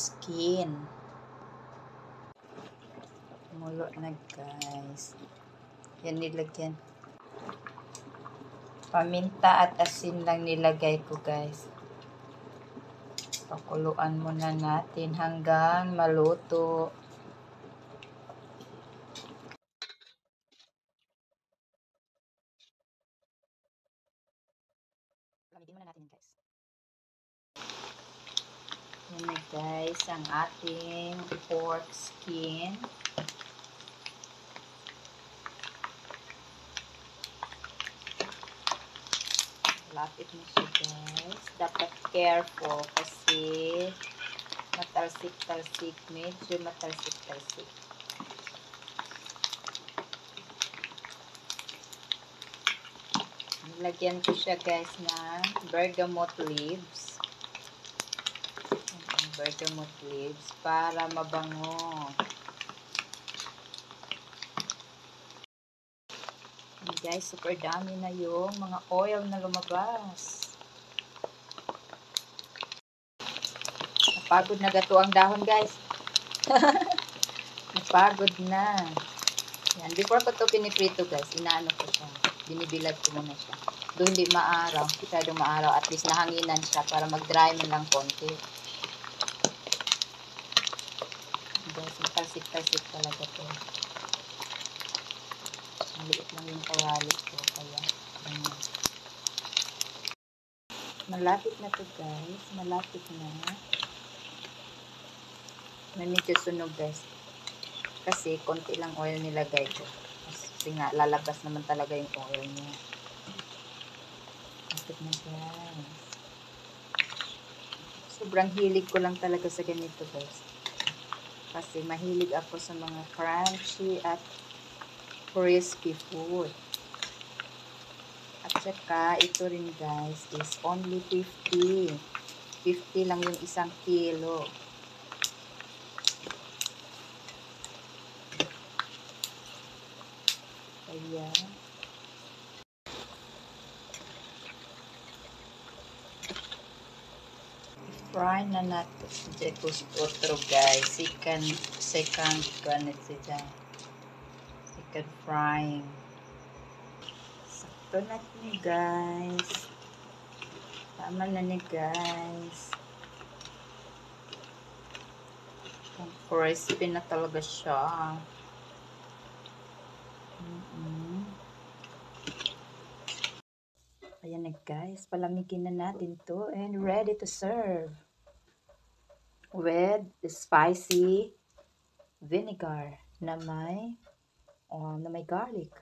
skin. Mulo na guys. Yan nilagyan. Paminta at asin lang nilagay ko guys. Pakuluan muna natin hanggang maluto. Lamigin muna natin guys. Yan na guys ang ating pork skin. Lapit mo siya guys. Dapat careful kasi matalsik-talsik. Medyo matalsik-talsik. Nilagyan ko siya guys ng bergamot leaves. Bergamot leaves para mabango. And guys, super dami na yung mga oil na lumabas. Napagod na gato ang dahon guys. Napagod na. Yan, before ko to piniprito guys, inaano ko siya. Binibilad ko muna siya. Doon hindi maaraw, masyadong maaraw. At least nahanginan siya para mag-dry man lang konti. Guys, talsik-talsik talaga to. Maliit lang yung kawali ko. Kaya, ganyan. Malapit na to guys. Malapit na. Medyo sunog guys. Kasi konti lang oil nilagay ko. Kasi nga, lalabas naman talaga yung oil niya. Malapit na guys. Sobrang hilig ko lang talaga sa ganito guys. Kasi mahilig ako sa mga crunchy at crispy food. At saka, ito rin guys is only 50. 50 lang yung isang kilo. Ayan. Fry na natin. Jekos otro guys. Second ganit siya. Second frying. Sakto na ni guys. Tama na ni guys. Crispy na talaga siya. Ayan na guys, palamigin na natin to and ready to serve with the spicy vinegar na may garlic.